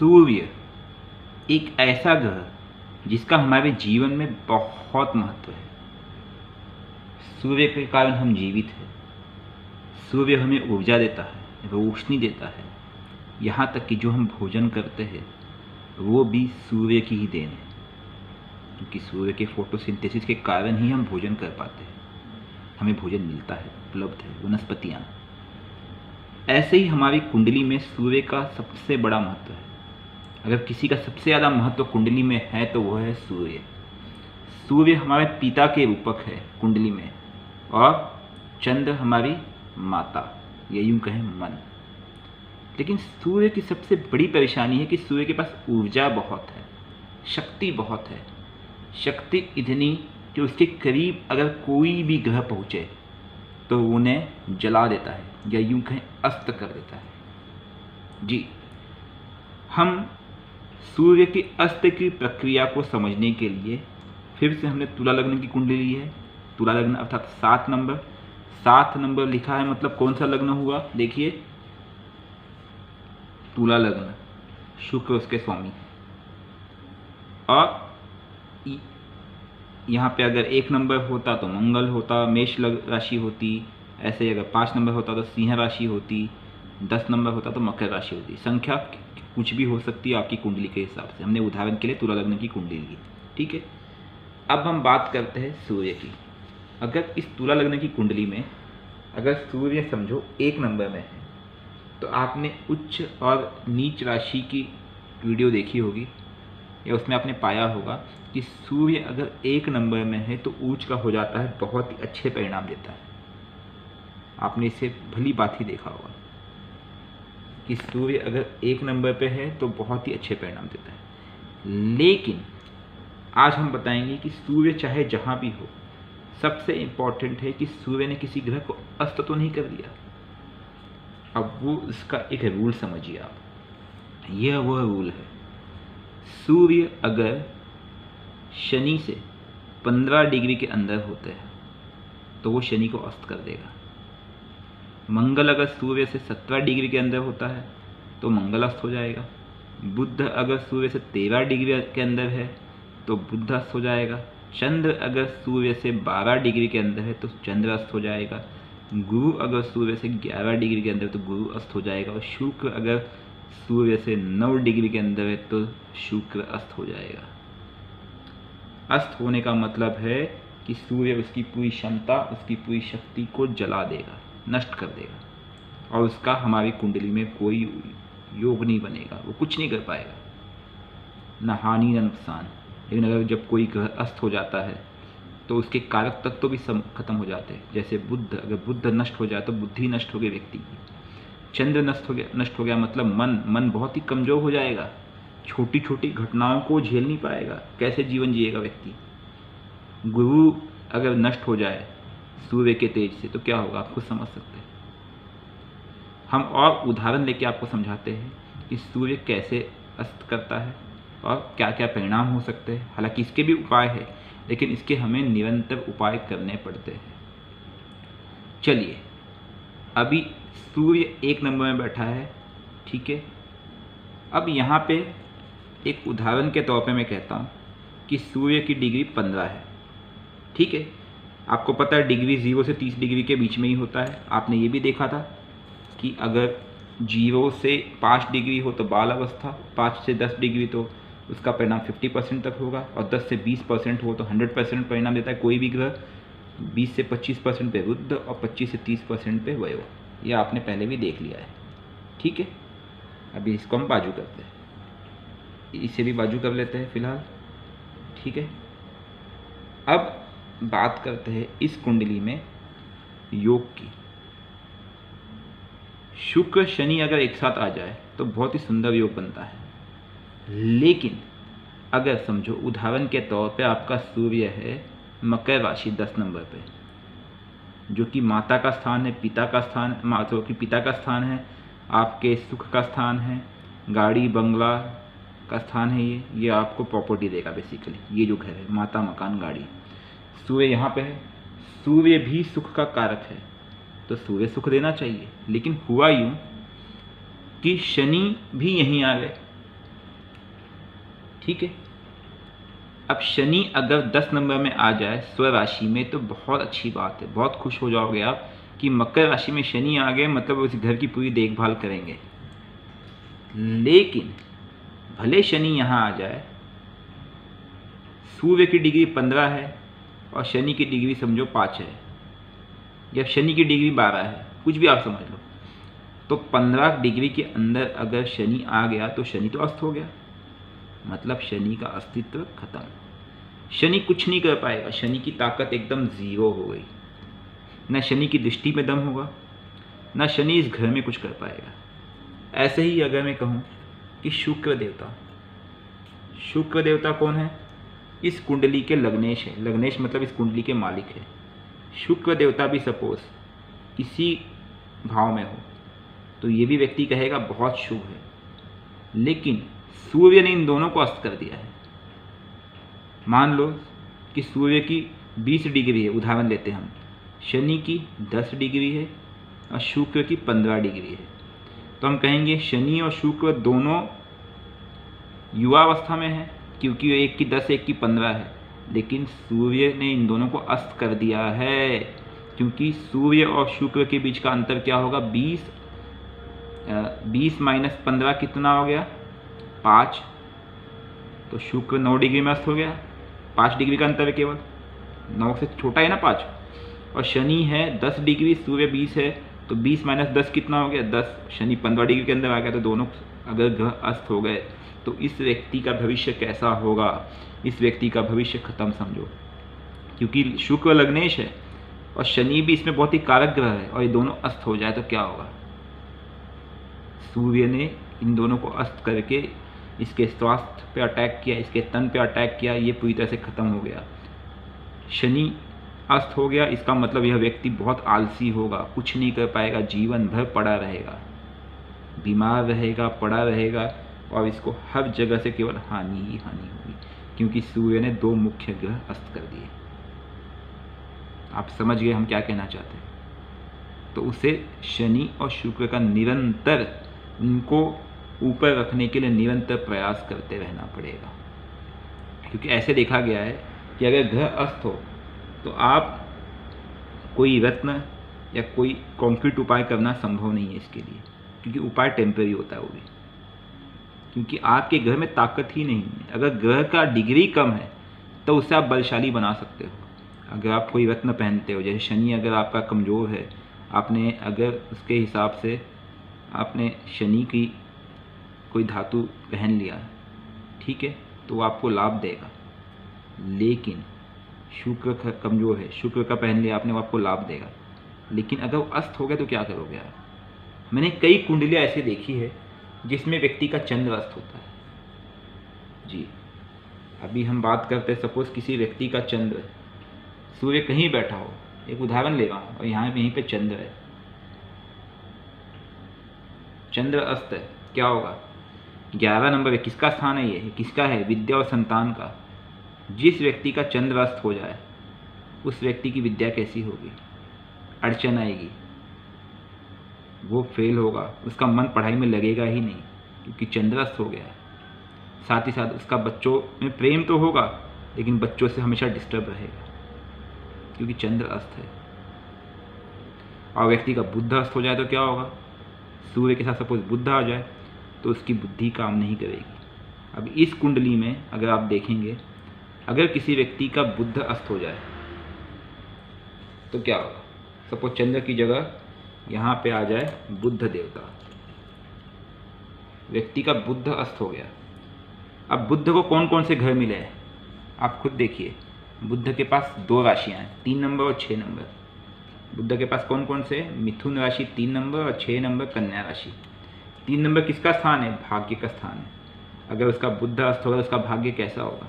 सूर्य एक ऐसा ग्रह जिसका हमारे जीवन में बहुत महत्व है। सूर्य के कारण हम जीवित हैं। सूर्य हमें ऊर्जा देता है, रोशनी देता है। यहाँ तक कि जो हम भोजन करते हैं वो भी सूर्य की ही देन है, क्योंकि सूर्य के फोटोसिंथेसिस के कारण ही हम भोजन कर पाते हैं, हमें भोजन मिलता है, उपलब्ध है, वनस्पतियाँ। ऐसे ही हमारी कुंडली में सूर्य का सबसे बड़ा महत्व है। अगर किसी का सबसे ज़्यादा महत्व कुंडली में है तो वह है सूर्य। सूर्य हमारे पिता के रूपक है कुंडली में, और चंद्र हमारी माता, या यूँ कहें मन। लेकिन सूर्य की सबसे बड़ी परेशानी है कि सूर्य के पास ऊर्जा बहुत है, शक्ति बहुत है। शक्ति इतनी कि उसके करीब अगर कोई भी ग्रह पहुँचे तो उन्हें जला देता है, या यूँ कहें अस्त कर देता है। जी, हम सूर्य के अस्त की प्रक्रिया को समझने के लिए फिर से हमने तुला लग्न की कुंडली ली है। तुला लग्न अर्थात 7 नंबर। 7 नंबर लिखा है मतलब कौन सा लग्न हुआ? देखिए, तुला लग्न, शुक्र उसके स्वामी। और यहाँ पे अगर 1 नंबर होता तो मंगल होता, मेष राशि होती। ऐसे अगर 5 नंबर होता तो सिंह राशि होती, 10 नंबर होता तो मकर राशि होती। संख्या कुछ भी हो सकती है आपकी कुंडली के हिसाब से। हमने उदाहरण के लिए तुला लग्न की कुंडली ली, ठीक है। अब हम बात करते हैं सूर्य की। अगर इस तुला लग्न की कुंडली में अगर सूर्य समझो 1 नंबर में है, तो आपने उच्च और नीच राशि की वीडियो देखी होगी, या उसमें आपने पाया होगा कि सूर्य अगर 1 नंबर में है तो उच्च का हो जाता है, बहुत ही अच्छे परिणाम देता है। आपने इसे भली बात ही देखा होगा कि सूर्य अगर 1 नंबर पे है तो बहुत ही अच्छे परिणाम देता है। लेकिन आज हम बताएंगे कि सूर्य चाहे जहाँ भी हो, सबसे इम्पॉर्टेंट है कि सूर्य ने किसी ग्रह को अस्त तो नहीं कर दिया। अब वो इसका एक रूल समझिए आप। यह वह रूल है, सूर्य अगर शनि से 15 डिग्री के अंदर होते हैं तो वो शनि को अस्त कर देगा। मंगल अगर सूर्य से 17 डिग्री के अंदर होता है तो मंगल अस्त हो जाएगा। बुध अगर सूर्य से 13 डिग्री के अंदर है तो बुध अस्त हो जाएगा। चंद्र अगर सूर्य से 12 डिग्री के अंदर है तो चंद्र अस्त हो जाएगा। गुरु अगर सूर्य से 11 डिग्री के अंदर तो गुरु अस्त हो जाएगा। और शुक्र अगर सूर्य से 9 डिग्री के अंदर है तो शुक्र अस्त हो जाएगा। अस्त होने का मतलब है कि सूर्य उसकी पूरी क्षमता, उसकी पूरी शक्ति को जला देगा, नष्ट कर देगा, और उसका हमारी कुंडली में कोई योग नहीं बनेगा, वो कुछ नहीं कर पाएगा, न हानि न नुकसान। लेकिन अगर जब कोई ग्रह अस्त हो जाता है तो उसके कारक तत्व भी खत्म हो जाते हैं। जैसे बुध, अगर बुध नष्ट हो जाए तो बुद्धि नष्ट हो गई व्यक्ति की। चंद्र नष्ट हो गया मतलब मन बहुत ही कमज़ोर हो जाएगा, छोटी छोटी घटनाओं को झेल नहीं पाएगा, कैसे जीवन जिएगा व्यक्ति। गुरु अगर नष्ट हो जाए सूर्य के तेज से तो क्या होगा, आप खुद समझ सकते हैं। हम और उदाहरण लेके आपको समझाते हैं कि सूर्य कैसे अस्त करता है और क्या क्या परिणाम हो सकते हैं। हालांकि इसके भी उपाय है, लेकिन इसके हमें निरंतर उपाय करने पड़ते हैं। चलिए, अभी सूर्य 1 नंबर में बैठा है, ठीक है। अब यहाँ पे एक उदाहरण के तौर पे मैं कहता हूँ कि सूर्य की डिग्री 15 है, ठीक है। आपको पता है डिग्री 0 से 30 डिग्री के बीच में ही होता है। आपने ये भी देखा था कि अगर 0 से 5 डिग्री हो तो बाल अवस्था, 5 से 10 डिग्री तो उसका परिणाम 50% तक होगा, और 10 से 20% हो तो 100% परिणाम देता है कोई भी ग्रह। 20 से 25% पे बुध और 25 से 30% पे वायु। यह आपने पहले भी देख लिया है, ठीक है। अभी इसको हम बाजू करते हैं, इसे भी बाजू कर लेते हैं फिलहाल, ठीक है। अब बात करते हैं इस कुंडली में योग की। शुक्र शनि अगर एक साथ आ जाए तो बहुत ही सुंदर योग बनता है। लेकिन अगर समझो उदाहरण के तौर पे आपका सूर्य है मकर राशि 10 नंबर पे, जो कि माता का स्थान है, पिता का स्थान, मतलब कि पिता का स्थान है, आपके सुख का स्थान है, गाड़ी बंगला का स्थान है। ये आपको प्रॉपर्टी देगा बेसिकली। ये जो घर है, माता मकान गाड़ी, सूर्य यहाँ पे है। सूर्य भी सुख का कारक है तो सूर्य सुख देना चाहिए। लेकिन हुआ यूँ कि शनि भी यहीं आ गए, ठीक है। अब शनि अगर 10 नंबर में आ जाए स्वराशि में तो बहुत अच्छी बात है, बहुत खुश हो जाओगे आप कि मकर राशि में शनि आ गए, मतलब उस घर की पूरी देखभाल करेंगे। लेकिन भले शनि यहाँ आ जाए, सूर्य की डिग्री 15 है और शनि की डिग्री समझो 5 है, या शनि की डिग्री 12 है, कुछ भी आप समझ लो, तो 15 डिग्री के अंदर अगर शनि आ गया तो शनि तो अस्त हो गया, मतलब शनि का अस्तित्व खत्म। शनि कुछ नहीं कर पाएगा, शनि की ताकत एकदम जीरो हो गई। न शनि की दृष्टि में दम होगा, न शनि इस घर में कुछ कर पाएगा। ऐसे ही अगर मैं कहूँ कि शुक्र देवता कौन है? इस कुंडली के लग्नेश है। लग्नेश मतलब इस कुंडली के मालिक है। शुक्र देवता भी सपोज इसी भाव में हो तो ये भी व्यक्ति कहेगा बहुत शुभ है, लेकिन सूर्य ने इन दोनों को अस्त कर दिया है। मान लो कि सूर्य की 20 डिग्री है, उदाहरण लेते हैं हम, शनि की 10 डिग्री है और शुक्र की 15 डिग्री है, तो हम कहेंगे शनि और शुक्र दोनों युवावस्था में है, क्योंकि एक की 10 एक की 15 है। लेकिन सूर्य ने इन दोनों को अस्त कर दिया है, क्योंकि सूर्य और शुक्र के बीच का अंतर क्या होगा? 20 माइनस 15 कितना हो गया? 5। तो शुक्र 9 डिग्री में अस्त हो गया। 5 डिग्री का अंतर है केवल, 9 से छोटा है ना 5। और शनि है 10 डिग्री, सूर्य 20 है, तो 20 माइनस 10 कितना हो गया? 10। शनि 15 डिग्री के अंदर आ गया, तो दोनों अगर ग्रह अस्त हो गए तो इस व्यक्ति का भविष्य कैसा होगा? इस व्यक्ति का भविष्य खत्म समझो, क्योंकि शुक्र लग्नेश है और शनि भी इसमें बहुत ही कारक ग्रह है, और ये दोनों अस्त हो जाए तो क्या होगा? सूर्य ने इन दोनों को अस्त करके इसके स्वास्थ्य पे अटैक किया, इसके तन पे अटैक किया, ये पूरी तरह से खत्म हो गया। शनि अस्त हो गया, इसका मतलब यह व्यक्ति बहुत आलसी होगा, कुछ नहीं कर पाएगा, जीवन भर पड़ा रहेगा, बीमार रहेगा, पड़ा रहेगा, और इसको हर जगह से केवल हानि ही हानि होगी, क्योंकि सूर्य ने 2 मुख्य ग्रह अस्त कर दिए। आप समझ गए हम क्या कहना चाहते हैं? तो उसे शनि और शुक्र का निरंतर, उनको ऊपर रखने के लिए निरंतर प्रयास करते रहना पड़ेगा, क्योंकि ऐसे देखा गया है कि अगर ग्रह अस्त हो तो आप कोई रत्न या कोई कॉन्क्रीट उपाय करना संभव नहीं है इसके लिए, क्योंकि उपाय टेम्परेरी होता है वो भी, क्योंकि आपके ग्रह में ताकत ही नहीं है। अगर ग्रह का डिग्री कम है तो उसे आप बलशाली बना सकते हो। अगर आप कोई रत्न पहनते हो, जैसे शनि अगर आपका कमज़ोर है, आपने अगर उसके हिसाब से आपने शनि की कोई धातु पहन लिया, ठीक है, तो वो आपको लाभ देगा। लेकिन शुक्र कमज़ोर है, शुक्र का पहन लिया आपने, वो आपको लाभ देगा। लेकिन अगर वो अस्त हो गया तो क्या करोगे आप? मैंने कई कुंडलियाँ ऐसी देखी है जिसमें व्यक्ति का चंद्र अस्त होता है। जी, अभी हम बात करते हैं, सपोज किसी व्यक्ति का चंद्र, सूर्य कहीं बैठा हो, एक उदाहरण ले रहा हूँ, और यहाँ यहीं पे चंद्र है, चंद्र अस्त है, क्या होगा? 11 नंबर है, किसका स्थान है ये? किसका है? विद्या और संतान का। जिस व्यक्ति का चंद्र अस्त हो जाए उस व्यक्ति की विद्या कैसी होगी? अड़चन आएगी, वो फेल होगा, उसका मन पढ़ाई में लगेगा ही नहीं, क्योंकि चंद्र अस्त हो गया है। साथ ही साथ उसका बच्चों में प्रेम तो होगा, लेकिन बच्चों से हमेशा डिस्टर्ब रहेगा, क्योंकि चंद्र अस्त है। और व्यक्ति का बुध अस्त हो जाए तो क्या होगा? सूर्य के साथ सपोज बुध आ जाए तो उसकी बुद्धि काम नहीं करेगी। अब इस कुंडली में अगर आप देखेंगे, अगर किसी व्यक्ति का बुध अस्त हो जाए तो क्या होगा? सपोज चंद्र की जगह यहाँ पे आ जाए बुध देवता, व्यक्ति का बुध अस्त हो गया। अब बुध को कौन कौन से घर मिले हैं आप खुद देखिए। बुध के पास 2 राशियाँ हैं, 3 नंबर और 6 नंबर। बुध के पास कौन कौन से? मिथुन राशि 3 नंबर और 6 नंबर कन्या राशि। 3 नंबर किसका स्थान है? भाग्य का स्थान है। अगर उसका बुध अस्त होगा तो उसका भाग्य कैसा होगा?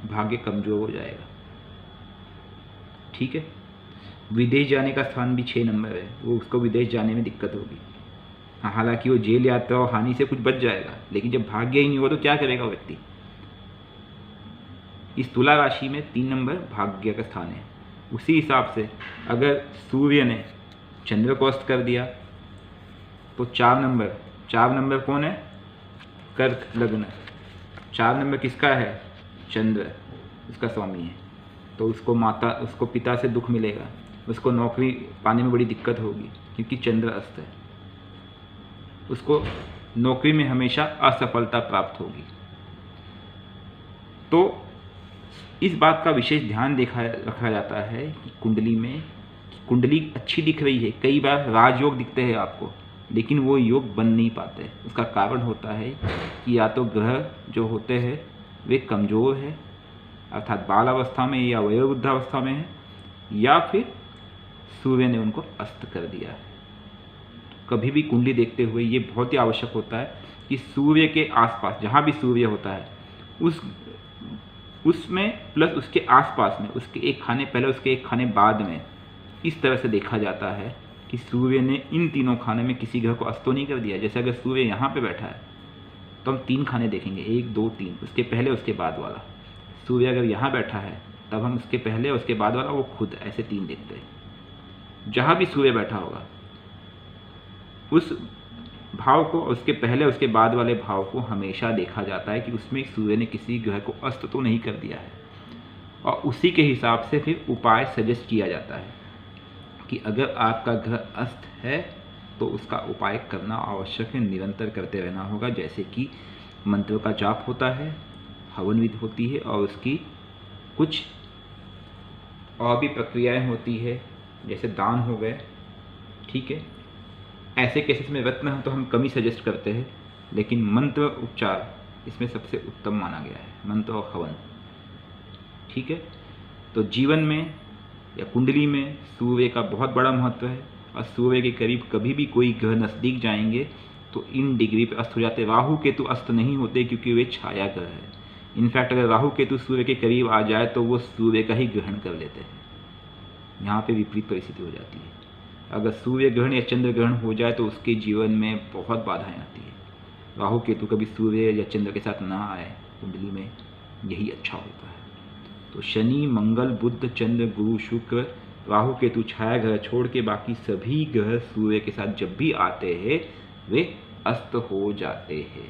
भाग्य कमजोर हो जाएगा, ठीक है। विदेश जाने का स्थान भी 6 नंबर है, वो उसको विदेश जाने में दिक्कत होगी। हालांकि वो जेल यात्रा और हानि से कुछ बच जाएगा, लेकिन जब भाग्य ही नहीं हो तो क्या करेगा व्यक्ति? इस तुला राशि में 3 नंबर भाग्य का स्थान है। उसी हिसाब से अगर सूर्य ने चंद्र को अस्त कर दिया तो 4 नंबर कौन है? कर्क लग्न। 4 नंबर किसका है? चंद्र उसका स्वामी है, तो उसको पिता से दुख मिलेगा, उसको नौकरी पाने में बड़ी दिक्कत होगी क्योंकि चंद्र अस्त है, उसको नौकरी में हमेशा असफलता प्राप्त होगी। तो इस बात का विशेष ध्यान रखा जाता है कि कुंडली अच्छी दिख रही है, कई बार राजयोग दिखते हैं आपको, लेकिन वो योग बन नहीं पाते। उसका कारण होता है कि या तो ग्रह जो होते हैं वे कमज़ोर है, अर्थात बाल अवस्था में या वयोवृद्धावस्था में है, या फिर सूर्य ने उनको अस्त कर दिया है। कभी भी कुंडली देखते हुए ये बहुत ही आवश्यक होता है कि सूर्य के आसपास, जहाँ भी सूर्य होता है उसमें प्लस उसके आसपास में, उसके एक खाने पहले उसके एक खाने बाद में, इस तरह से देखा जाता है कि सूर्य ने इन तीनों खाने में किसी ग्रह को अस्त तो नहीं कर दिया। जैसे अगर सूर्य यहाँ पे बैठा है तो हम 3 खाने देखेंगे, 1 2 3, उसके पहले उसके बाद वाला। सूर्य अगर यहाँ बैठा है तब हम उसके पहले उसके बाद वाला, वो खुद, ऐसे 3 देखते हैं। जहाँ भी सूर्य बैठा होगा उस भाव को, उसके पहले उसके बाद वाले भाव को हमेशा देखा जाता है कि उसमें सूर्य ने किसी ग्रह को अस्त तो नहीं कर दिया है, और उसी के हिसाब से फिर उपाय सजेस्ट किया जाता है कि अगर आपका ग्रह अस्त है तो उसका उपाय करना आवश्यक है, निरंतर करते रहना होगा। जैसे कि मंत्रों का जाप होता है, हवन विधि होती है, और उसकी कुछ और भी प्रक्रियाएं होती है, जैसे दान हो गए, ठीक है। ऐसे केसेस में रत्न तो हम कम ही सजेस्ट करते हैं, लेकिन मंत्र उपचार इसमें सबसे उत्तम माना गया है, मंत्र और हवन, ठीक है। तो जीवन में या कुंडली में सूर्य का बहुत बड़ा महत्व है, और सूर्य के करीब कभी भी कोई ग्रह नज़दीक जाएंगे तो इन डिग्री पे अस्त हो जाते हैं। राहु केतु अस्त नहीं होते क्योंकि वे छाया ग्रह है। इनफैक्ट अगर राहु केतु सूर्य के करीब आ जाए तो वो सूर्य का ही ग्रहण कर लेते हैं, यहाँ पे विपरीत परिस्थिति हो जाती है। अगर सूर्य ग्रहण या चंद्र ग्रहण हो जाए तो उसके जीवन में बहुत बाधाएं आती है। राहु केतु कभी सूर्य या चंद्र के साथ ना आए कुंडली में, यही अच्छा होता है। तो शनि, मंगल, बुध, चंद्र, गुरु, शुक्र, राहु केतु छाया ग्रह छोड़ के बाकी सभी ग्रह सूर्य के साथ जब भी आते हैं वे अस्त हो जाते हैं।